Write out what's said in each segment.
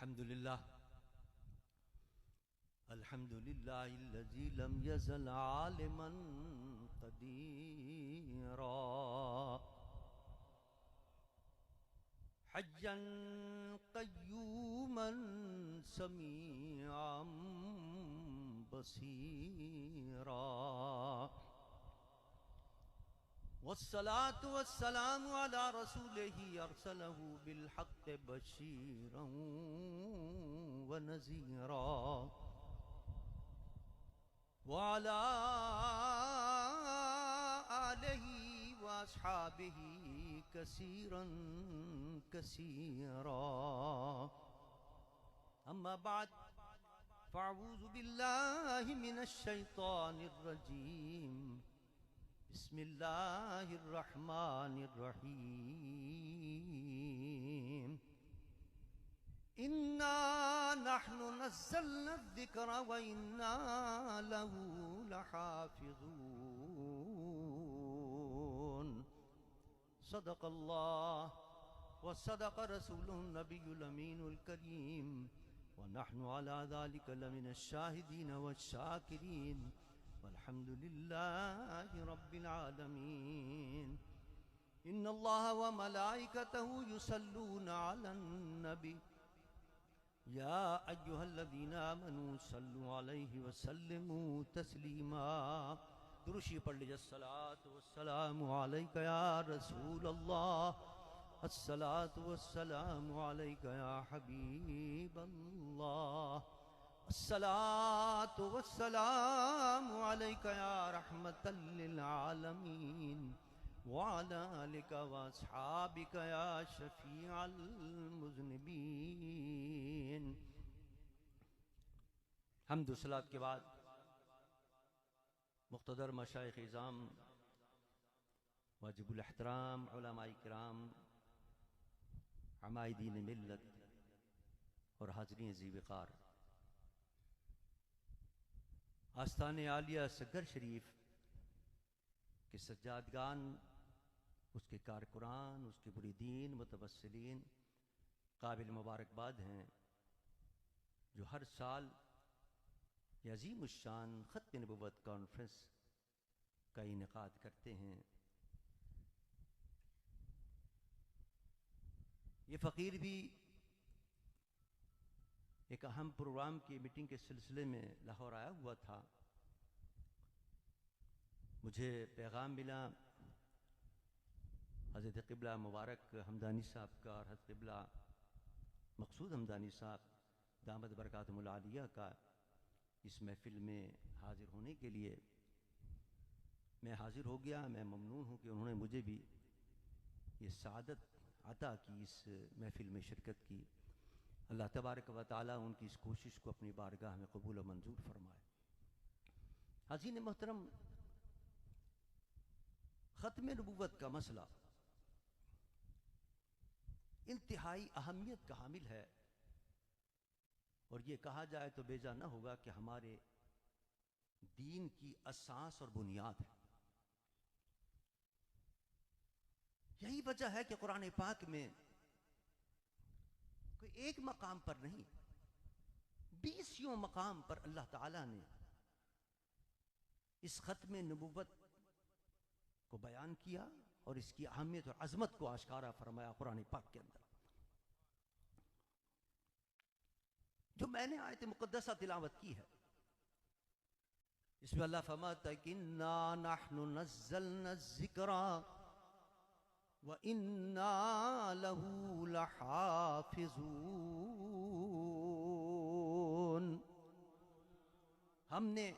अल्हम्दुलिल्लाह अल्हम्दुलिल्लाहिल्लज़ी लम यज़ल आलिमन क़दीरा हय्यन क़य्यूमन समीअन बसीरा वस्सलातु वस्सलामु अला रसूलिही अरसलहू बिलहक़्क़ि बशीरन व नज़ीरा व अला आलिही व अस्हाबिही कसीरन कसीरा अम्मा बाद फ़अऊज़ु बिल्लाहि मिनश शैतानिर रजीम बिस्मिल्लाहिर्रहमानिर्रहीम इन्ना नहनु नज़्ज़लना ज़िक्र व इन्ना लहू लहाफ़िज़ून सदक़ल्लाह व सदक़ रसूलुहुन नबियुल अमीनुल करीम व नहनु अला ज़ालिका लमिनश शाहिदीन वश्शाकिरीन वल्हम्दुलिल्लाहि रब्बिल आलमीन इन्नल्लाह व मलाइकतहु युसल्लूना अलन नबी या अय्युहल्लज़ीना आमनू सल्लु अलैहि व सल्लिमू तस्लीमा दुरूशी पढ़ लीजिए अस्सलातु वस्सलामु अलैका या रसूलल्लाह अस्सलातु वस्सलामु अलैका या हबीबल्लाह अस्सलातु वस्सलामु अलैका या रहमतल लिल आलमीन व अला आलिका व अस्हाबिका या शफीअल मुज़निबीन। हम्द सलात के बाद मुक़्तदर मशाइख़ इज़ाम वाजिबुल एहतराम उलमाए किराम अमाइदीन मिल्लत और हाज़रीन ज़ी-वक़ार आस्ताने आलिया सगर शरीफ के सज्जादगान, उसके कारकुरान, उसके मुरीदीन मुतवस्सिलीन काबिल मुबारकबाद हैं जो हर साल ये अज़ीमुश्शान ख़त्म नबुव्वत कॉन्फ्रेंस का इनेकाद करते हैं। ये फ़कीर भी एक अहम प्रोग्राम की मीटिंग के सिलसिले में लाहौर आया हुआ था। मुझे पैगाम मिला हज़रत क़िबला मुबारक हमदानी साहब का और हज़रत क़िबला मक़सूद हमदानी साहब दामद बरकातुहुल आलिया का इस महफ़िल में हाज़िर होने के लिए। मैं हाज़िर हो गया। मैं ममनून हूँ कि उन्होंने मुझे भी ये सआदत अता की इस महफ़िल में शिरकत की। अल्लाह तबारक व तआला उनकी इस कोशिश को अपनी बारगाह में कबूल व मंजूर फरमाए। हाज़रीन मोहतरम, ख़त्म नबुव्वत का मसला इंतहाई अहमियत का हामिल है और ये कहा जाए तो बेजा न होगा कि हमारे दीन की असास और बुनियाद है। यही वजह है कि कुरान पाक में कोई एक मकाम पर नहीं, 20 मकाम पर अल्लाह ताला ने इस ख़त्म नबुव्वत को बयान किया और इसकी अहमियत और अज़मत को आश्कारा फरमाया कुरान पाक के अंदर। जो मैंने आयत मुक़द्दसा तिलावत की है इसमें अल्लाह फरमाता है कि इन्ना नहनु नज़्ज़लना ज़िक्रा व इन्ना लहू लहाफ़िज़ून। हमने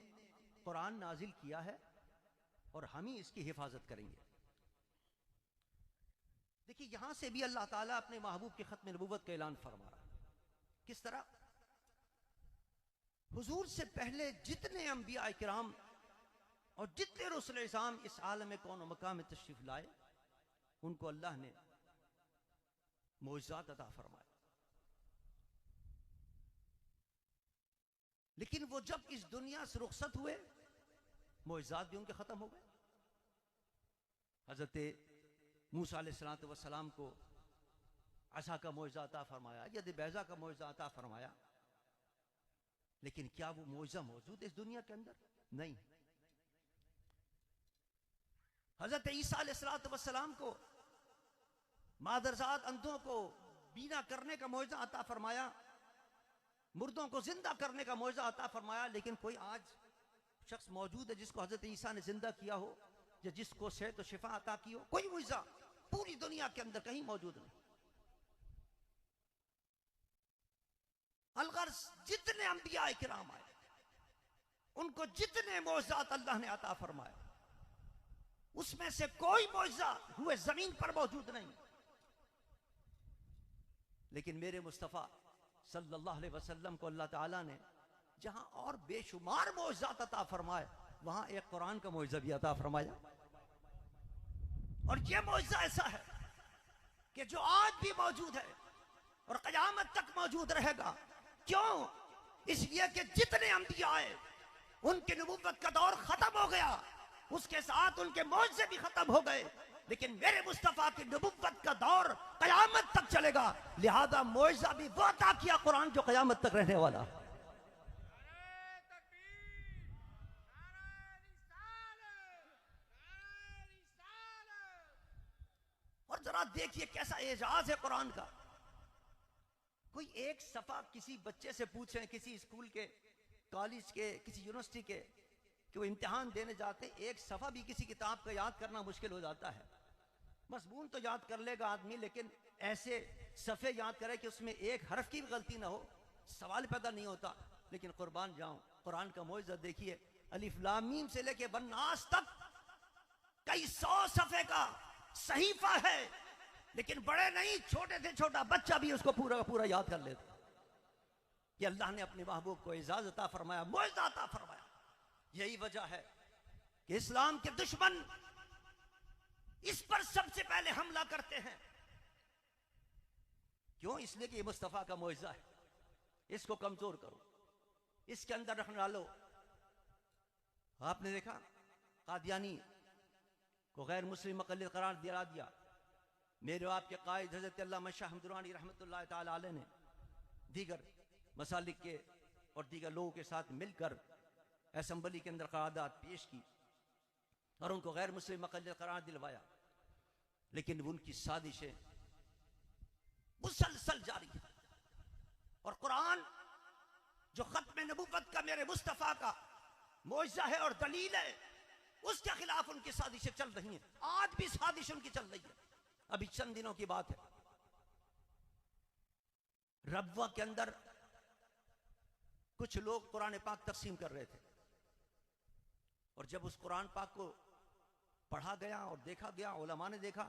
कुरान नाजिल किया है और हम ही इसकी हिफाजत करेंगे। देखिए, यहां से भी अल्लाह ताला अपने महबूब की ख़त्म नबुव्वत का ऐलान फरमा रहा है। किस तरह? हुजूर से पहले जितने अंबिया किराम और जितने रसूल इज़ाम इस आलम कौन मकाम में तशरीफ लाए, उनको अल्लाह ने मोइज़ात अता फरमाए। लेकिन वो जब इस दुनिया से रुखसत हुए, मोइज़ात भी उनके खत्म हो गए। हज़रत मूसा अलैहिस्सलातु वस्सलाम को असा का मोइज़ा अता फरमाया, यद बैज़ा का मोइज़ा अता फरमाया, लेकिन क्या वो मोइज़ा मौजूद है इस दुनिया के अंदर? नहीं। हजरत ईसा अलैहिस्सलाम को मादरजात अंधों को बीना करने का मोइज़ा अता फरमाया, मुर्दों को जिंदा करने का मोइज़ा अता फरमाया, लेकिन कोई आज शख्स मौजूद है जिसको हजरत ईसा ने जिंदा किया हो या जिसको सेहत और शिफा अता की हो? कोई मोइज़ा पूरी दुनिया के अंदर कहीं मौजूद नहीं। अलगर्ज जितने अंबिया किराम आए, उनको जितने मौज़ात अल्लाह ने अता फरमाए, उसमें से कोई मौज़ा हुए जमीन पर मौजूद नहीं। लेकिन मेरे मुस्तफ़ा सल्लल्लाहु अलैहि वसल्लम को अल्लाह ताला ने जहां और बेशुमार मौज़ात अता फरमाए, वहां एक कुरान का मौज़ा भी अता फरमाया। और यह मौज़ा ऐसा है कि जो आज भी मौजूद है और क़यामत तक मौजूद रहेगा। क्यों? इसलिए कि जितने अंबिया आए उनकी नबुव्वत का दौर खत्म हो गया, उसके साथ उनके मौज़े भी खत्म हो गए, लेकिन मेरे मुस्तफ़ा की नबुव्वत का दौर क़यामत तक चलेगा। लिहाजा मौज़ा भी वो अता किया कुरान जो क़यामत तक रहने वाला। और जरा देखिए कैसा एजाज है कुरान का। कोई एक सफा किसी बच्चे से पूछें, किसी स्कूल के, कॉलेज के, किसी यूनिवर्सिटी के, कि वो इम्तिहान देने जाते हैं, एक सफा भी किसी किताब का याद करना मुश्किल हो जाता है। मज़मून तो याद कर लेगा आदमी, लेकिन ऐसे सफ़े याद करे कि उसमें एक हर्फ की भी गलती ना हो, सवाल पैदा नहीं होता। लेकिन कुर्बान जाऊं, कुरान का मौइज़ा देखिए, अलिफ लाम मीम से लेके बन्नास तक कई 100 सफ़े का सहीफा है, लेकिन बड़े नहीं, छोटे से छोटा बच्चा भी उसको पूरा का पूरा याद कर लेता। ये अल्लाह ने अपने महबूब को इजाज़त अता फरमाया, मौइज़ा अता फरमाया। यही वजह है कि इस्लाम के दुश्मन इस पर सबसे पहले हमला करते हैं। क्यों? इसलिए कि ये मुस्तफ़ा का मौइज़ा है, इसको कमजोर करो, इसके अंदर रखने डालो। आपने देखा कादियानी को गैर मुस्लिम मुक़ल्लिद करार दिया। मेरे आपके कायद हज़रत अल्लामा शाह हमदुरानी रहमतुल्लाह ताला अलैह ने दीगर मसालिक के और दीगर लोगों के साथ मिलकर असम्बली के अंदर क़रारदाद पेश की और उनको गैर मुस्लिम मुक़ल्लिद करार दिलवाया, लेकिन उनकी साजिशें मुसलसल जारी है। और कुरान जो खत्म नबुव्वत का मेरे मुस्तफ़ा का मौइज़ा है और दलील है, उसके खिलाफ उनकी साजिशें चल रही हैं। आज भी साजिश उनकी चल रही है। अभी चंद दिनों की बात है, रब्वा के अंदर कुछ लोग कुरान पाक तकसीम कर रहे थे, और जब उस कुरान पाक को पढ़ा गया और देखा गया, उलमा ने देखा,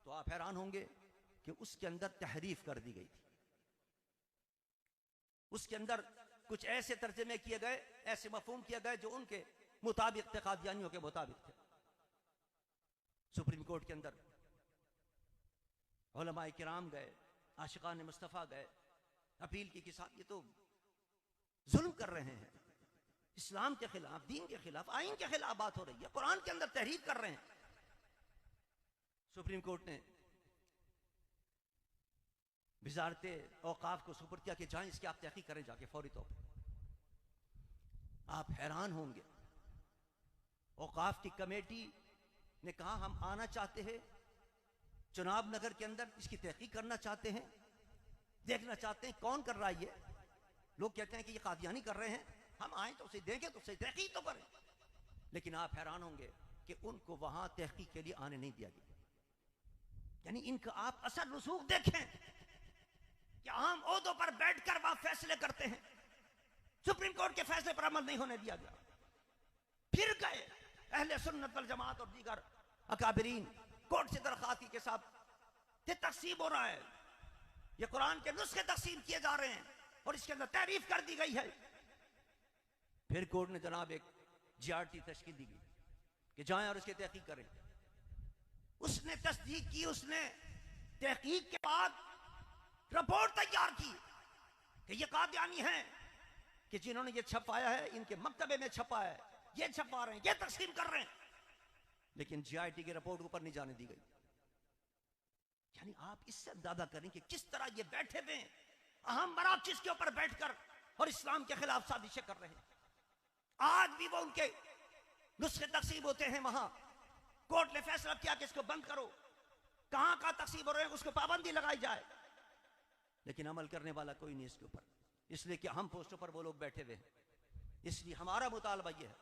तो आप हैरान होंगे कि उसके अंदर तहरीफ कर दी गई थी। उसके अंदर कुछ ऐसे तर्जमे किए गए, ऐसे मफहूम किए गए जो उनके मुताबिक थे, कादियानियों के मुताबिक थे। सुप्रीम कोर्ट के अंदर उलमाए किराम गए, आशिकान मुस्तफ़ा गए, अपील की कि साहब ये तो जुल्म कर रहे हैं, इस्लाम के खिलाफ, दीन के खिलाफ, आइन के खिलाफ बात हो रही है, कुरान के अंदर तहरीफ कर रहे हैं। सुप्रीम कोर्ट ने वज़ारत औक़ाफ़ को सुपुर्द किया कि जाएं, इसकी आप तहक़ीक़ करें जाके फौरी तौर पर। आप हैरान होंगे, औक़ाफ़ की कमेटी ने कहा हम आना चाहते हैं चुनाव नगर के अंदर, इसकी तहक़ीक़ करना चाहते हैं, देखना चाहते हैं कौन कर रहा है ये। लोग कहते हैं कि ये कादियानी कर रहे हैं, हम आए तो उसे देंगे, तो उसे तहक़ीक़ तो करें। लेकिन आप हैरान होंगे कि उनको वहां तहक़ीक़ के लिए आने नहीं दिया गया। यानी इनका आप असर रसूख देखें कि आम ओहदों पर बैठकर वहां फैसले करते हैं, सुप्रीम कोर्ट के फैसले पर अमल नहीं होने दिया गया। फिर गए अहले सुन्नत वल जमात और दीगर अकाबरीन कोर्ट से दरखास्त के साथ ये तकसीम हो रहा है, ये कुरान के नुस्खे तकसीम किए जा रहे हैं और इसके अंदर तारीफ कर दी गई है। फिर कोर्ट ने जनाब एक जीआरटी तश्कील दी गई कि जाएं और इसकी तहकीक करें। उसने तस्दीक की, उसने तहकीक के बाद रिपोर्ट तैयार की कि ये कादियानी हैं कि जिन्होंने ये छपाया है, इनके मकतबे में छपा है, ये छपा रहे हैं, ये तकसीम कर रहे हैं। लेकिन जीआईटी की रिपोर्ट ऊपर नहीं जाने दी गई। यानी आप इससे अंदाजा करें कि किस तरह ये बैठे हुए अहम मराकिज़ के ऊपर बैठकर और इस्लाम के खिलाफ साजिशें कर रहे हैं। आज भी वो उनके नुस्खे तकसीब होते हैं, वहां कोर्ट ने फैसला किया कि इसको बंद करो, कहां कहां तकसीब हो रहे हैं उसको पाबंदी लगाई जाए, लेकिन अमल करने वाला कोई नहीं इसके ऊपर, इसलिए कि हम पोस्टों पर वो लोग बैठे हुए हैं। इसलिए हमारा मुतालबा यह है,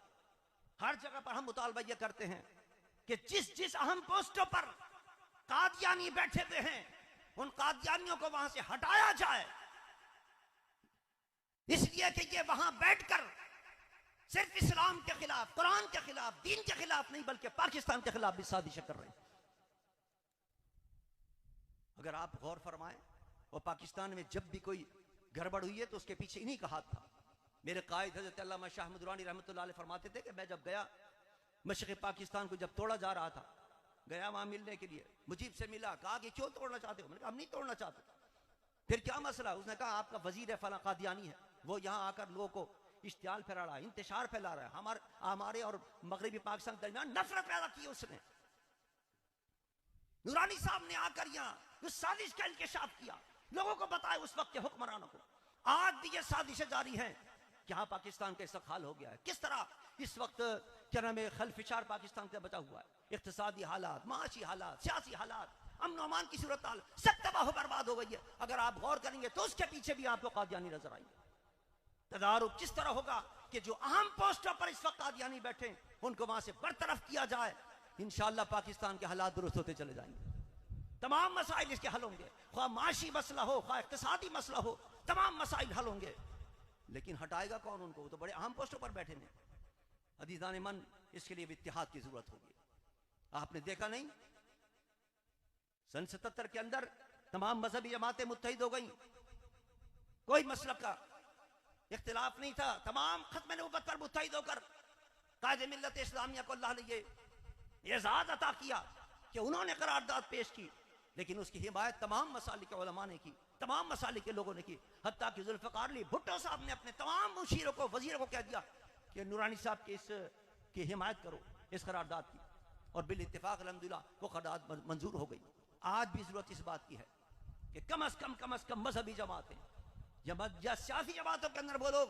हर जगह पर हम मुतालबा यह करते हैं कि जिस जिस अहम पोस्टों पर कादियानी बैठे हुए हैं उन कादियानियों को वहां से हटाया जाए, इसलिए कि ये वहां बैठकर सिर्फ इस्लाम के खिलाफ, कुरान के खिलाफ, दीन के खिलाफ नहीं बल्कि पाकिस्तान के खिलाफ भी साजिशें कर रहे हैं। अगर आप गौर फरमाएं, और पाकिस्तान में जब भी कोई गड़बड़ हुई है तो उसके पीछे इन्हीं का हाथ था। मेरे कायद हज़रत अल्लामा शाह अहमद दुरानी रहमतुल्लाह अलैह फरमाते थे कि मैं जब गया मशरिक़ पाकिस्तान को जब तोड़ा जा रहा था, गया वहां मिलने के लिए, मुजीब से मिला, कहा कि क्यों तोड़ना चाहते हो? मैंने कहा हम नहीं तोड़ना चाहते। फिर क्या मसला? उसने कहा आपका वजीर है फला कादियानी है, वो यहाँ आकर लोगों को इश्तियाल फैला रहा है, इंतशार फैला रहा है, हमारे और मगरबी पाकिस्तान के दरमियान नफरत पैदा की उसने। नूरानी साहब ने आकर यहाँ उस साजिश का इंकशाफ किया, लोगों को बताया उस वक्त के हुक्मरानों को। आज भी ये साजिशें जारी हैं कि हाँ पाकिस्तान का इस हाल हो गया है। किस तरह इस वक्त क्या नाम है खलफिशार पाकिस्तान का बचा हुआ है, इक्तिसादी हालात, माशी हालात, सियासी हालात, अमन अमान की सूरत हाल सब तबाह बर्बाद हो गई है। अगर आप गौर करेंगे तो उसके पीछे भी आपको कादियानी नजर आएंगे। तदारुक किस तरह होगा कि जो अहम पोस्टों पर इस वक्त कादियानी बैठे उनको वहां से बरतरफ किया जाए, इंशाअल्लाह पाकिस्तान के हालात दुरुस्त होते चले जाएंगे। तमाम मसाइल इसके हल होंगे, ख्वाह माशी मसला हो, ख्वाह इक्तिसादी मसला हो, तमाम मसाइल हल होंगे। लेकिन हटाएगा कौन उनको? वो तो बड़े अहम पोस्टों पर बैठे हैं। अजीज़ान मन, इसके लिए इत्तिहाद की जरूरत होगी। आपने देखा नहीं, सन 77 के अंदर तमाम मजहबी जमातें मुत्तहिद हो गई, कोई मसलब का इख्तिलाफ नहीं था, तमाम खत्म नबूवत पर मुत्तहिद होकर कायदे मिल्लत इस्लामिया को अल्लाह ने ये एजाज अता किया कि उन्होंने करारदाद पेश की, लेकिन उसकी हिमायत तमाम मसालिक के उलमा ने की, तमाम मसालिक के लोगों ने की। हत्ता कि जुल्फ़िकार अली भुट्टो साहब ने अपने तमाम मुशीरों को, वजीरों को कह दिया कि नूरानी साहब के इस की हिमायत करो, इस करारदाद की, और बिल इत्तिफाक अल्हम्दुलिल्लाह वो करारदाद मंजूर हो गई। आज भी जरूरत इस बात की है कि कम अज कम मजहबी जमातें या सियासी जमातों के अंदर वो लोग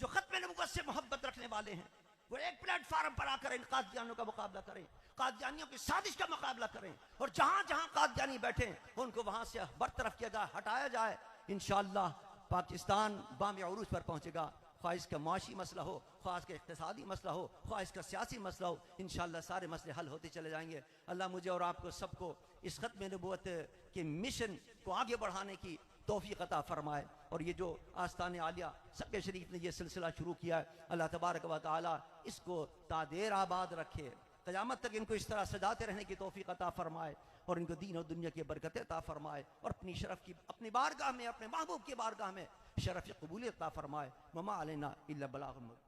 जो खत्म नबूवत से मोहब्बत रखने वाले हैं, वो एक प्लेटफार्म पर आकर इन कादियानियों का मुकाबला करें, कादियानियों की साजिश का मुकाबला करें, और जहां जहां कादियानी बैठे उनको वहां से बरतरफ किया जाए, हटाया जाए। इंशाअल्लाह पाकिस्तान बाम उरूज पर पहुंचेगा। ख्वाह इसका माशी मसला हो, ख्वाह इसका इक़्तिसादी मसला हो, ख्वाह इसका सियासी मसला हो, इंशाअल्लाह सारे मसले हल होते चले जाएंगे। अल्लाह मुझे और आपको सबको इस खत्म नबूवत के मिशन को आगे बढ़ाने की तौफीक अता फरमाए। और ये जो आस्तान आलिया सबके शरीफ ने ये सिलसिला शुरू किया है, अल्लाह तबारक व तआला इसको तादेर आबाद रखे, क़यामत तक इनको इस तरह सजाते रहने की तौफीक अता फरमाए, और इनको दीन और दुनिया की बरकतें अता फरमाए, और अपनी शरफ की, अपनी बारगाह में, अपने महबूब की बारगाह में शरफ कबूलियत अता फरमाए। वमा अलैना इल्ला बलागुल मुबीन।